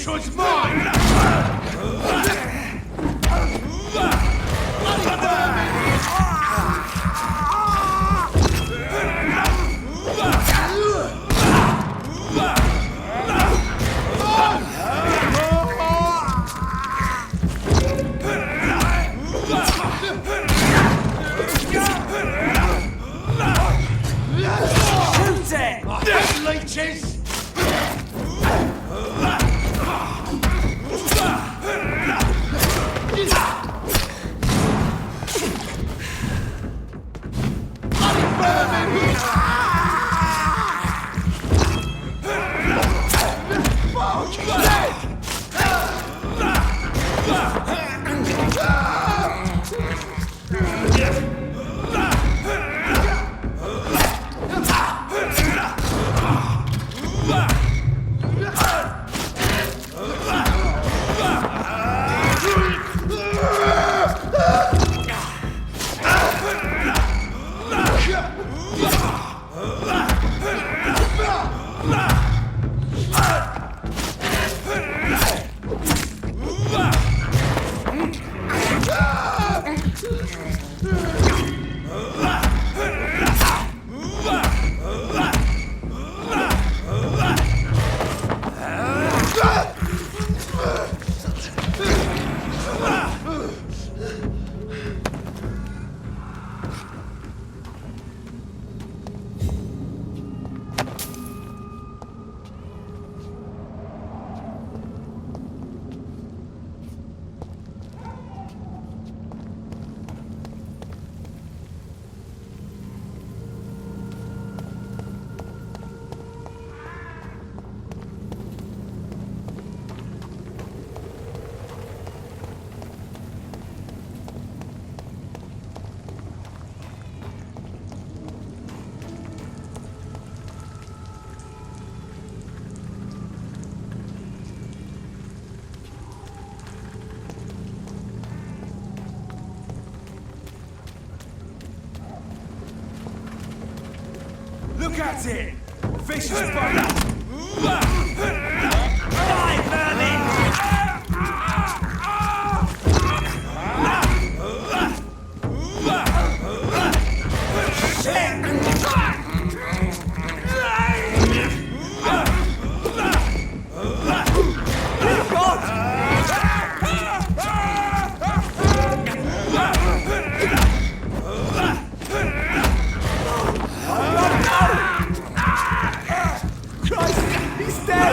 This one's mine! Leeches! Look at it! Vicious bugger! Die, vermin! He's dead!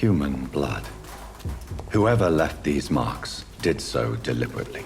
Human blood. Whoever left these marks did so deliberately.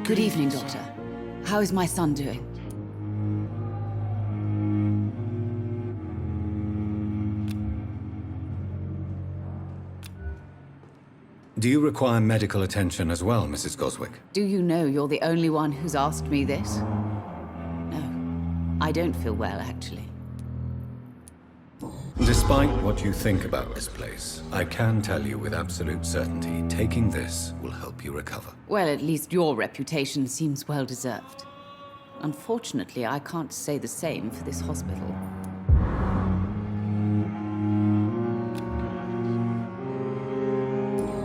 Good evening, Doctor. How is my son doing? Do you require medical attention as well, Mrs. Goswick? Do you know you're the only one who's asked me this? No, I don't feel well, actually. Despite what you think about this place, I can tell you with absolute certainty, taking this will help you recover. Well, at least your reputation seems well-deserved. Unfortunately, I can't say the same for this hospital.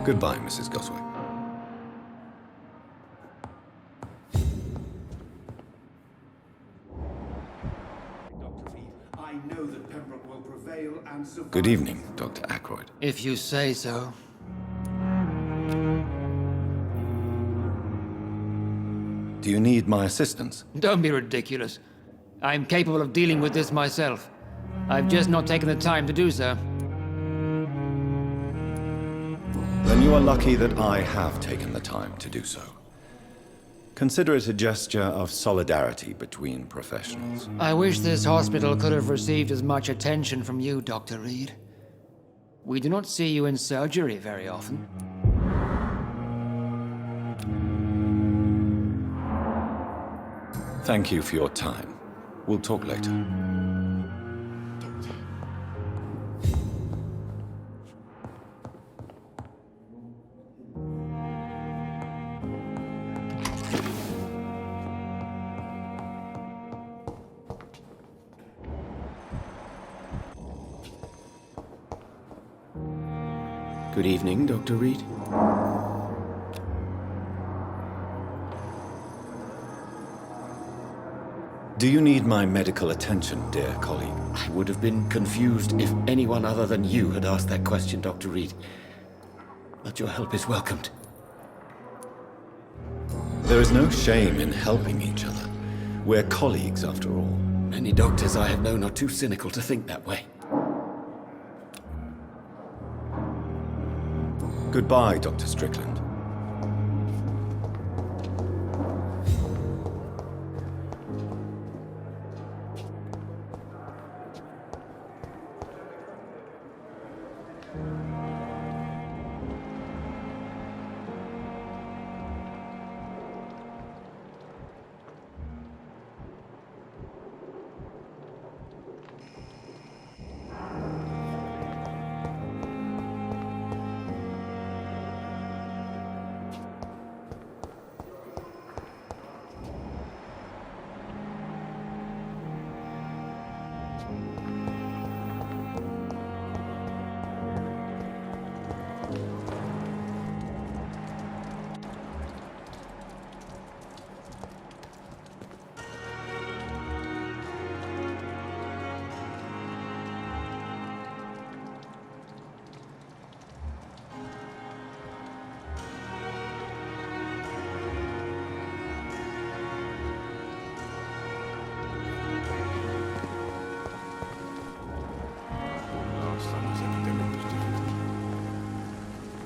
Goodbye, Mrs. Goswick. I know that Pembroke will prevail and survive. Good evening, Dr. Ackroyd. If you say so. Do you need my assistance? Don't be ridiculous. I'm capable of dealing with this myself. I've just not taken the time to do so. Then you are lucky that I have taken the time to do so. Consider it a gesture of solidarity between professionals. I wish this hospital could have received as much attention from you, Dr. Reed. We do not see you in surgery very often. Thank you for your time. We'll talk later. Good evening, Dr. Reed. Do you need my medical attention, dear colleague? I would have been confused if anyone other than you had asked that question, Dr. Reed. But your help is welcomed. There is no shame in helping each other. We're colleagues, after all. Many doctors I have known are too cynical to think that way. Goodbye, Dr. Strickland.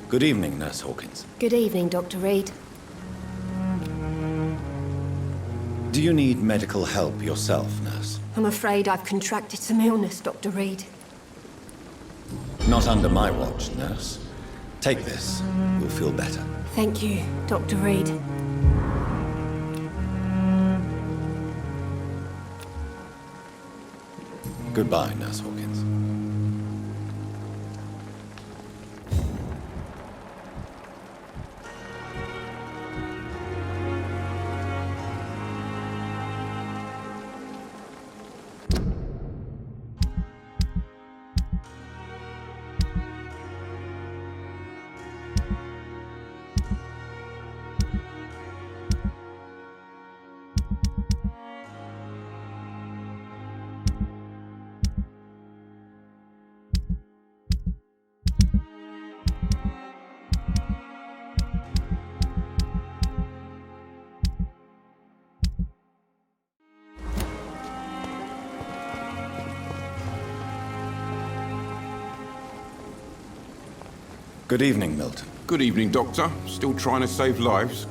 Good evening, Nurse Hawkins. Good evening, Dr. Reed. Do you need medical help yourself, Nurse? I'm afraid I've contracted some illness, Dr. Reed. Not under my watch, Nurse. Take this. You'll feel better. Thank you, Dr. Reed. Goodbye, Nurse Hawkins. Good evening, Milton. Good evening, Doctor. Still trying to save lives?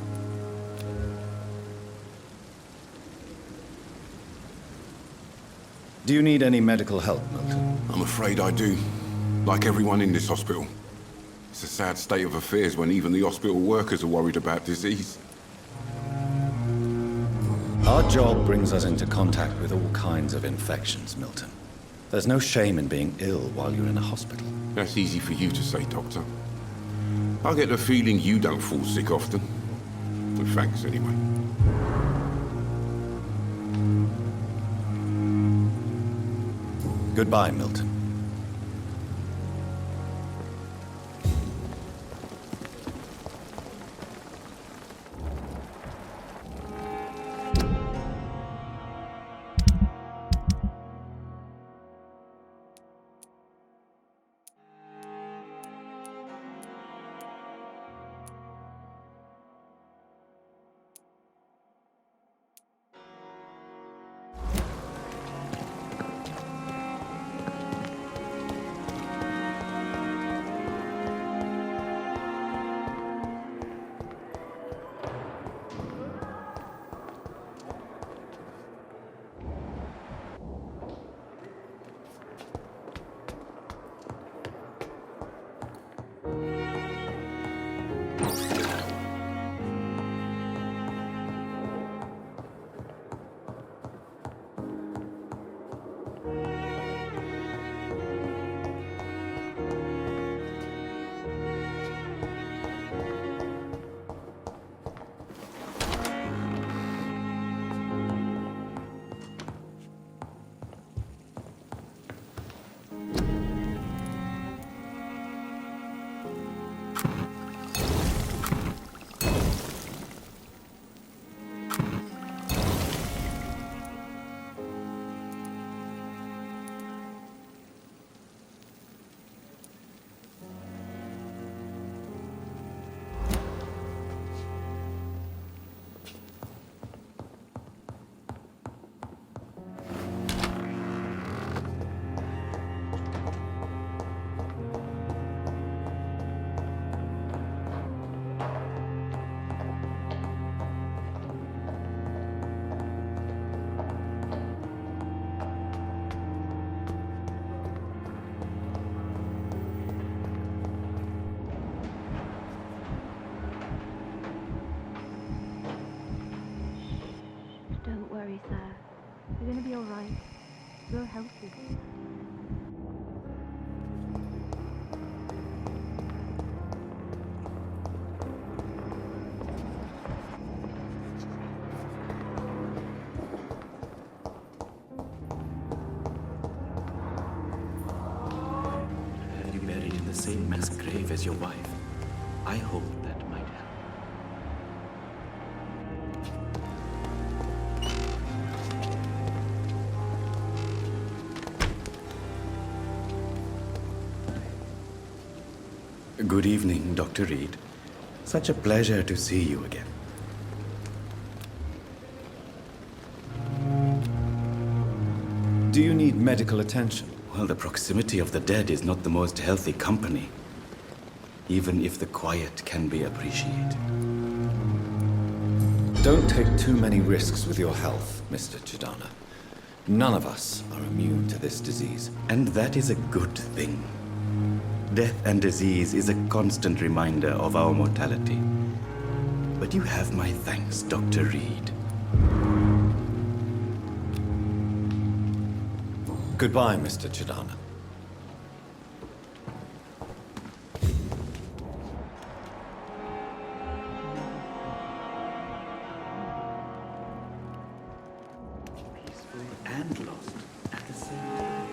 Do you need any medical help, Milton? I'm afraid I do. Like everyone in this hospital. It's a sad state of affairs when even the hospital workers are worried about disease. Our job brings us into contact with all kinds of infections, Milton. There's no shame in being ill while you're in a hospital. That's easy for you to say, Doctor. I get the feeling you don't fall sick often. Well, thanks, anyway. Goodbye, Milton. Don't worry, sir. You're gonna be all right. You're healthy. Have you buried in the same mass grave as your wife? I hope that might help. Good evening, Dr. Reed. Such a pleasure to see you again. Do you need medical attention? Well, the proximity of the dead is not the most healthy company. even if the quiet can be appreciated. Don't take too many risks with your health, Mr. Chidana. None of us are immune to this disease. And that is a good thing. Death and disease is a constant reminder of our mortality. But you have my thanks, Dr. Reed. Goodbye, Mr. Chidana. Peaceful and lost at the same time.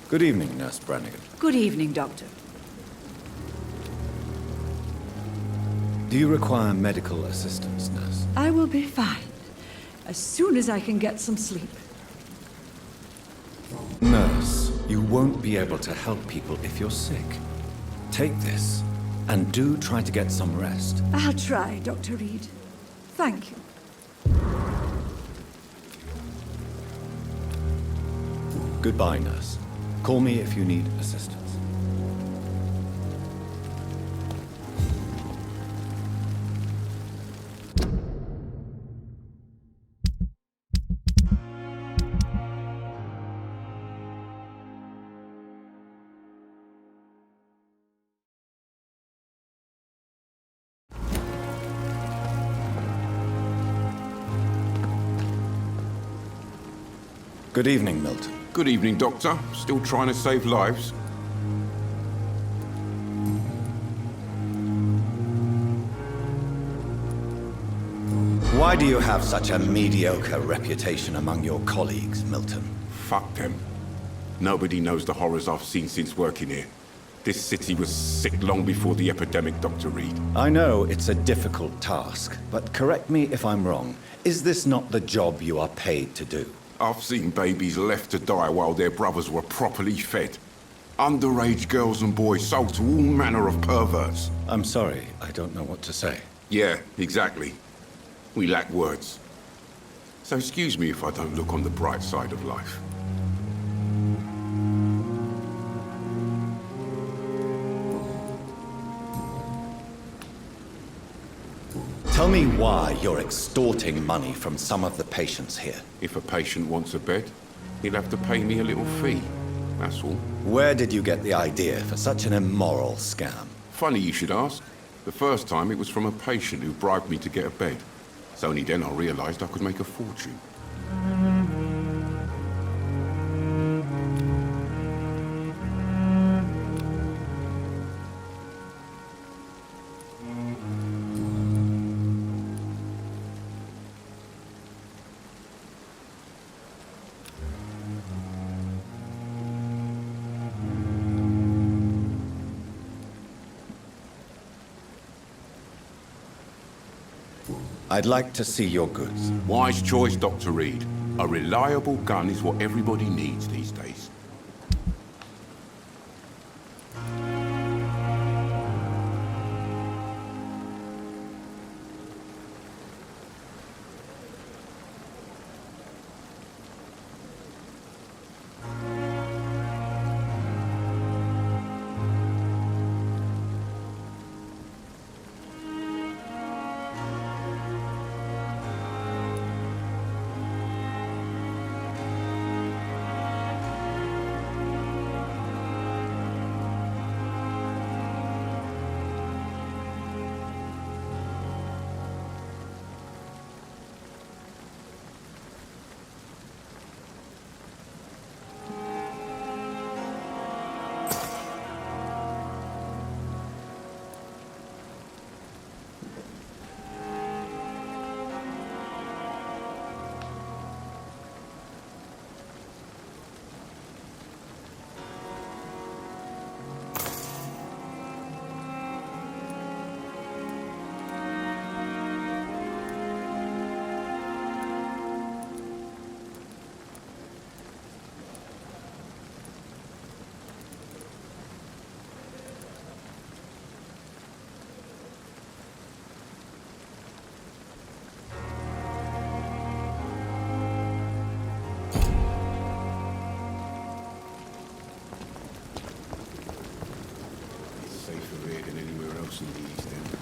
Good evening, Nurse Brannigan. Good evening, Doctor. Do you require medical assistance, nurse? I will be fine. As soon as I can get some sleep. Nurse, you won't be able to help people if you're sick. Take this, and do try to get some rest. I'll try, Dr. Reed. Thank you. Goodbye, nurse. Call me if you need assistance. Good evening, Milton. Good evening, Doctor. Still trying to save lives? Why do you have such a mediocre reputation among your colleagues, Milton? Fuck them. Nobody knows the horrors I've seen since working here. This city was sick long before the epidemic, Dr. Reed. I know it's a difficult task, but correct me if I'm wrong. Is this not the job you are paid to do? I've seen babies left to die while their brothers were properly fed. Underage girls and boys sold to all manner of perverts. I'm sorry, I don't know what to say. Yeah, exactly. We lack words. So excuse me if I don't look on the bright side of life. Tell me why you're extorting money from some of the patients here. If a patient wants a bed, he'll have to pay me a little fee. That's all. Where did you get the idea for such an immoral scam? Funny you should ask. The first time it was from a patient who bribed me to get a bed. It's only then I realized I could make a fortune. I'd like to see your goods. Wise choice, Dr. Reed. A reliable gun is what everybody needs these days. Safer here than anywhere else in the East End.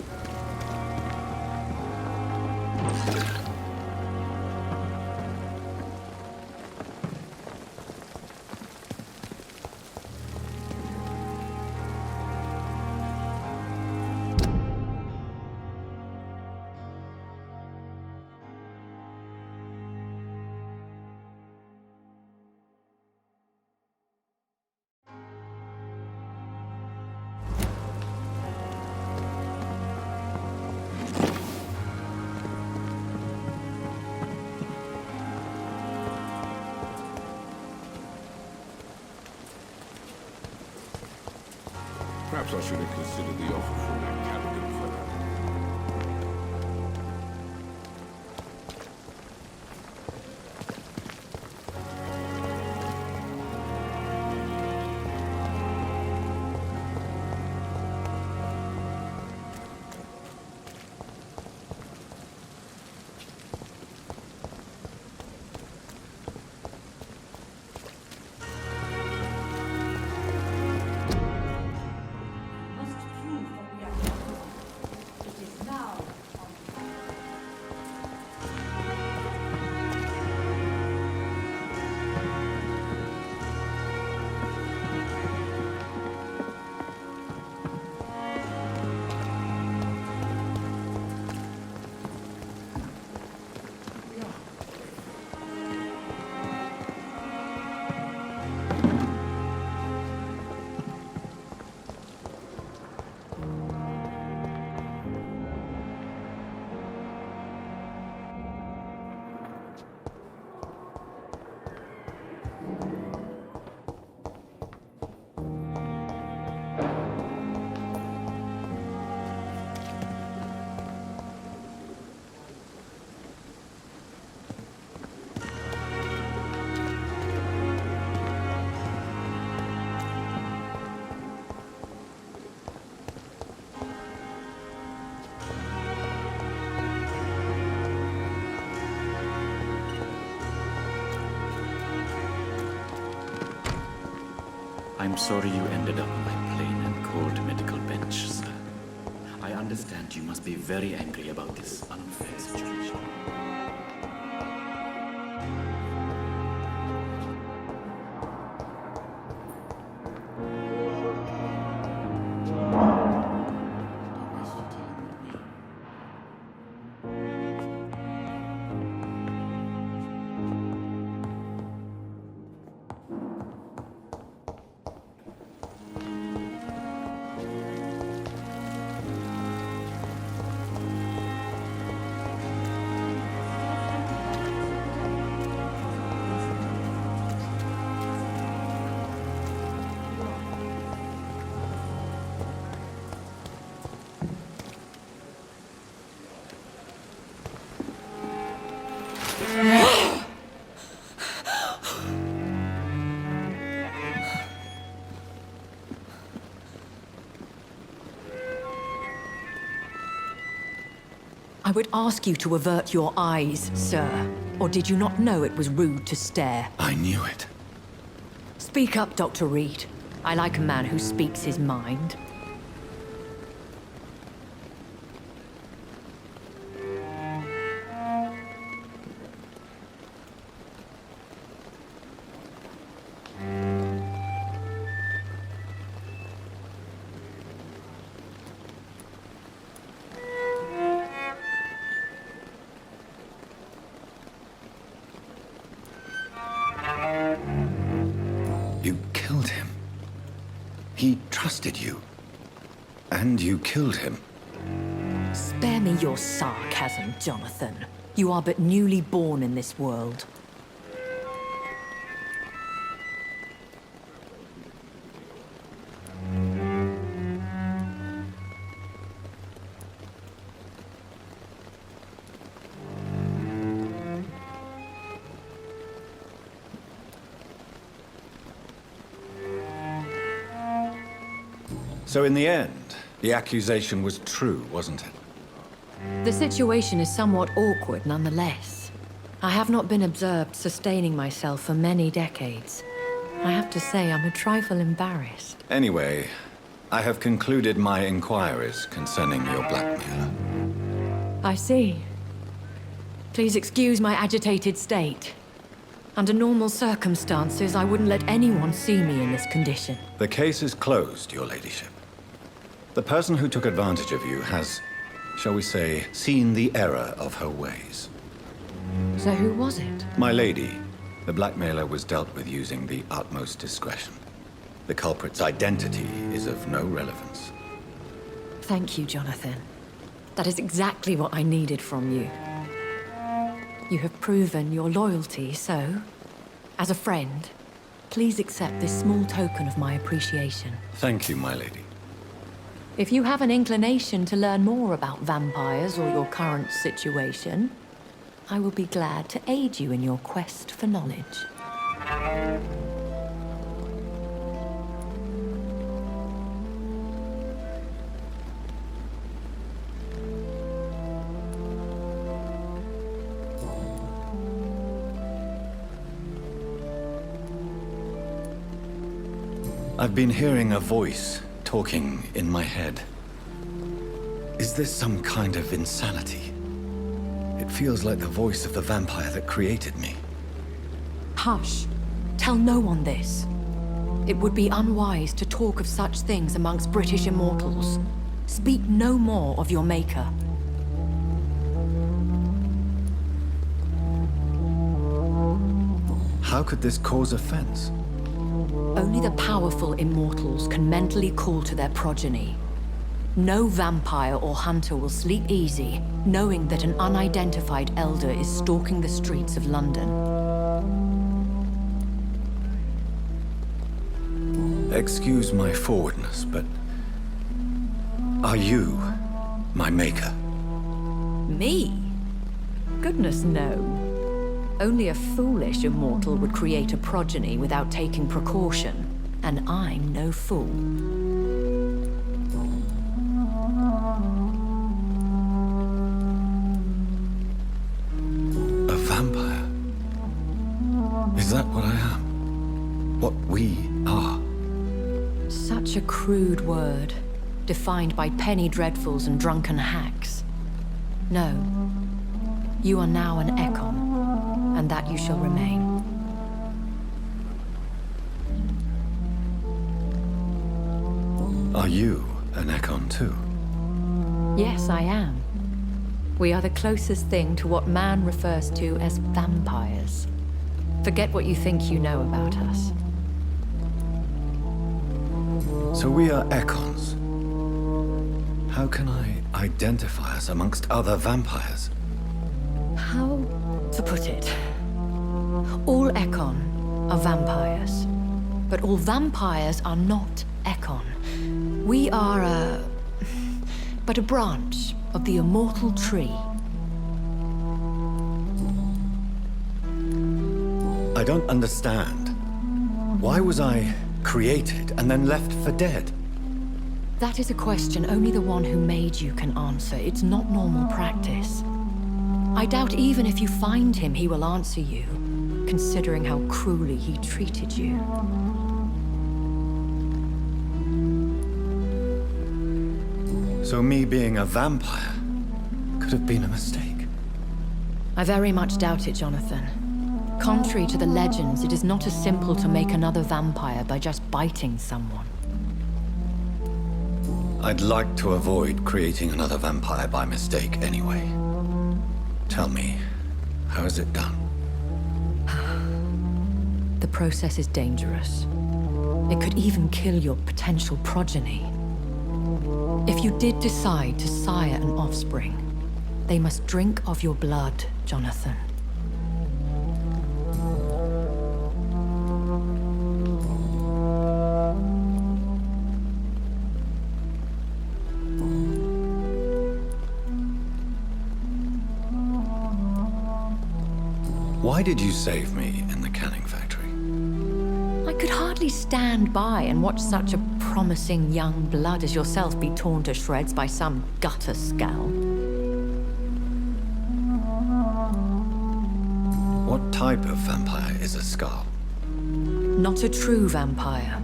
Perhaps I should have considered the offer from that Callaghan fellow. I'm sorry you ended up on my plain and cold medical bench, sir. I understand you must be very angry about this unfair situation. I would ask you to avert your eyes, sir. Or did you not know it was rude to stare? I knew it. Speak up, Dr. Reed. I like a man who speaks his mind. You killed him. He trusted you. And you killed him. Spare me your sarcasm, Jonathan. You are but newly born in this world. So in the end, the accusation was true, wasn't it? The situation is somewhat awkward nonetheless. I have not been observed sustaining myself for many decades. I have to say I'm a trifle embarrassed. Anyway, I have concluded my inquiries concerning your blackmailer. I see. Please excuse my agitated state. Under normal circumstances, I wouldn't let anyone see me in this condition. The case is closed, your ladyship. The person who took advantage of you has, shall we say, seen the error of her ways. So who was it? My lady, the blackmailer was dealt with using the utmost discretion. The culprit's identity is of no relevance. Thank you, Jonathan. That is exactly what I needed from you. You have proven your loyalty, so, as a friend, please accept this small token of my appreciation. Thank you, my lady. If you have an inclination to learn more about vampires or your current situation, I will be glad to aid you in your quest for knowledge. I've been hearing a voice talking in my head. Is this some kind of insanity? It feels like the voice of the vampire that created me. Hush. Tell no one this. It would be unwise to talk of such things amongst British immortals. Speak no more of your maker. How could this cause offense? Only the powerful immortals can mentally call to their progeny. No vampire or hunter will sleep easy, knowing that an unidentified elder is stalking the streets of London. Excuse my forwardness, but are you my maker? Me? Goodness, no. Only a foolish immortal would create a progeny without taking precaution, and I'm no fool. A vampire? Is that what I am? What we are? Such a crude word, defined by penny dreadfuls and drunken hacks. No. You are now an Ekon. And that you shall remain. Are you an Ekon too? Yes, I am. We are the closest thing to what man refers to as vampires. Forget what you think you know about us. So we are Ekons. How can I identify us amongst other vampires? How to put it? All Ekon are vampires. But all vampires are not Ekon. We are but a branch of the immortal tree. I don't understand. Why was I created and then left for dead? That is a question only the one who made you can answer. It's not normal practice. I doubt even if you find him, he will answer you, considering how cruelly he treated you. So me being a vampire could have been a mistake. I very much doubt it, Jonathan. Contrary to the legends, it is not as simple to make another vampire by just biting someone. I'd like to avoid creating another vampire by mistake anyway. Tell me, how is it done? The process is dangerous. It could even kill your potential progeny. If you did decide to sire an offspring, they must drink of your blood, Jonathan. Why did you save me in the canning factory? I could hardly stand by and watch such a promising young blood as yourself be torn to shreds by some gutter scowl. What type of vampire is a Scarl? Not a true vampire.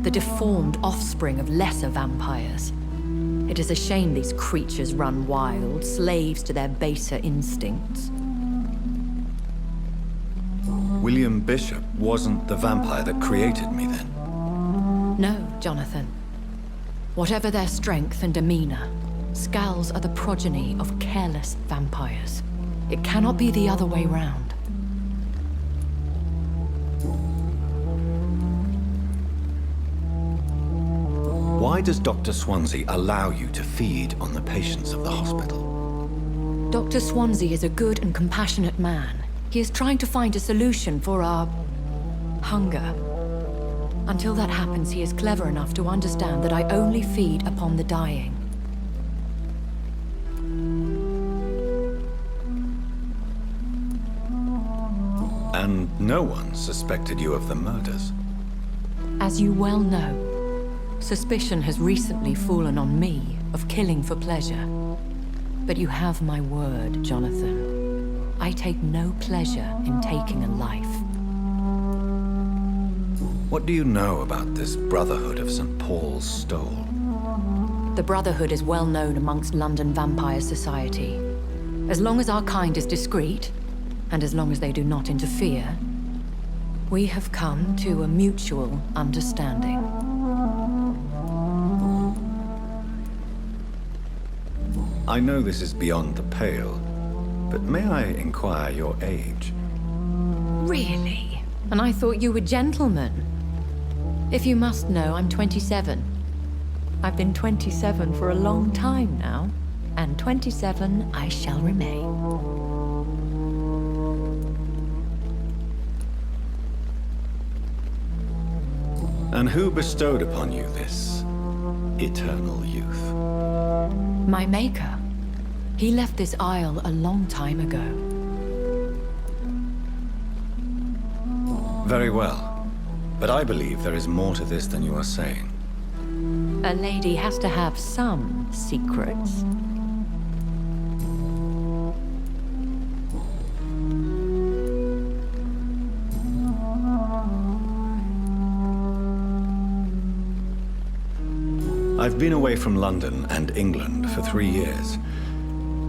The deformed offspring of lesser vampires. It is a shame these creatures run wild, slaves to their baser instincts. William Bishop wasn't the vampire that created me then? No, Jonathan. Whatever their strength and demeanor, Scowls are the progeny of careless vampires. It cannot be the other way round. Why does Dr. Swansea allow you to feed on the patients of the hospital? Dr. Swansea is a good and compassionate man. He is trying to find a solution for our hunger. Until that happens, he is clever enough to understand that I only feed upon the dying. And no one suspected you of the murders? As you well know, suspicion has recently fallen on me of killing for pleasure. But you have my word, Jonathan. I take no pleasure in taking a life. What do you know about this Brotherhood of St. Paul's Stole? The Brotherhood is well known amongst London Vampire Society. As long as our kind is discreet, and as long as they do not interfere, we have come to a mutual understanding. I know this is beyond the pale, but may I inquire your age? Really? And I thought you were gentlemen. If you must know, I'm 27. I've been 27 for a long time now, and 27 I shall remain. And who bestowed upon you this eternal youth? My maker. He left this isle a long time ago. Very well. But I believe there is more to this than you are saying. A lady has to have some secrets. I've been away from London and England for 3 years.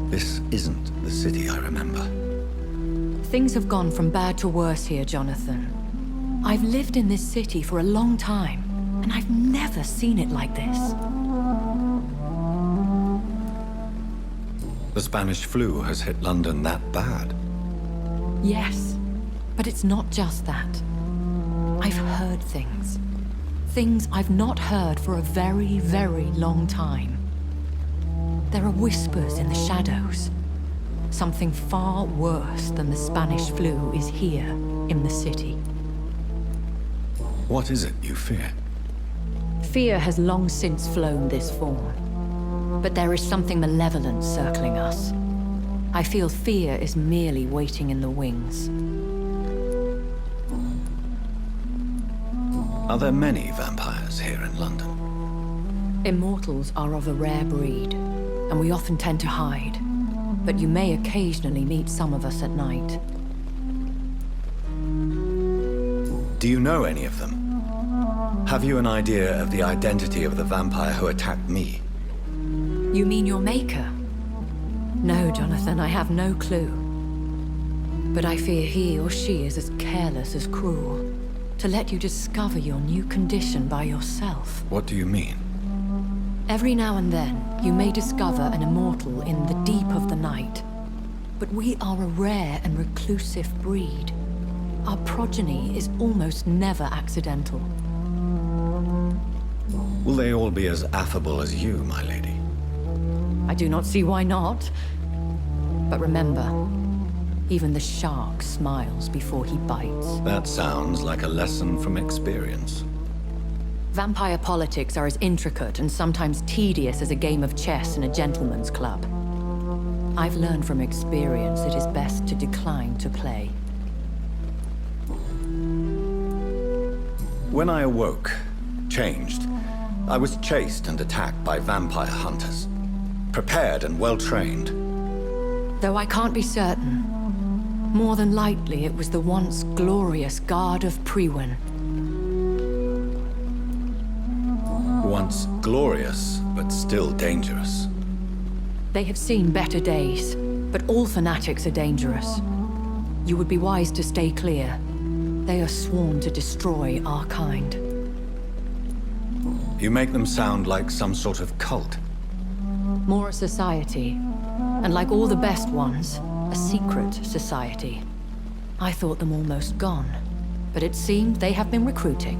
This isn't the city I remember. Things have gone from bad to worse here, Jonathan. I've lived in this city for a long time, and I've never seen it like this. The Spanish flu has hit London that bad. Yes, but it's not just that. I've heard things. Things I've not heard for a very, very long time. There are whispers in the shadows. Something far worse than the Spanish flu is here in the city. What is it you fear? Fear has long since flown this form. But there is something malevolent circling us. I feel fear is merely waiting in the wings. Are there many vampires here in London? Immortals are of a rare breed, and we often tend to hide. But you may occasionally meet some of us at night. Do you know any of them? Have you an idea of the identity of the vampire who attacked me? You mean your maker? No, Jonathan, I have no clue. But I fear he or she is as careless as cruel. To let you discover your new condition by yourself. What do you mean? Every now and then, you may discover an immortal in the deep of the night. But we are a rare and reclusive breed. Our progeny is almost never accidental. Will they all be as affable as you, my lady? I do not see why not. But remember, even the shark smiles before he bites. That sounds like a lesson from experience. Vampire politics are as intricate and sometimes tedious as a game of chess in a gentleman's club. I've learned from experience it is best to decline to play. When I awoke, changed, I was chased and attacked by vampire hunters. Prepared and well-trained. Though I can't be certain, more than likely it was the once glorious Guard of Priwen. Once glorious, but still dangerous. They have seen better days, but all fanatics are dangerous. You would be wise to stay clear. They are sworn to destroy our kind. You make them sound like some sort of cult. More a society, and like all the best ones, a secret society. I thought them almost gone, but it seemed they have been recruiting.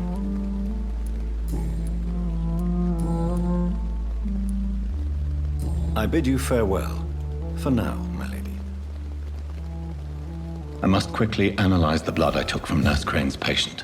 I bid you farewell, for now, my lady. I must quickly analyze the blood I took from Nurse Crane's patient.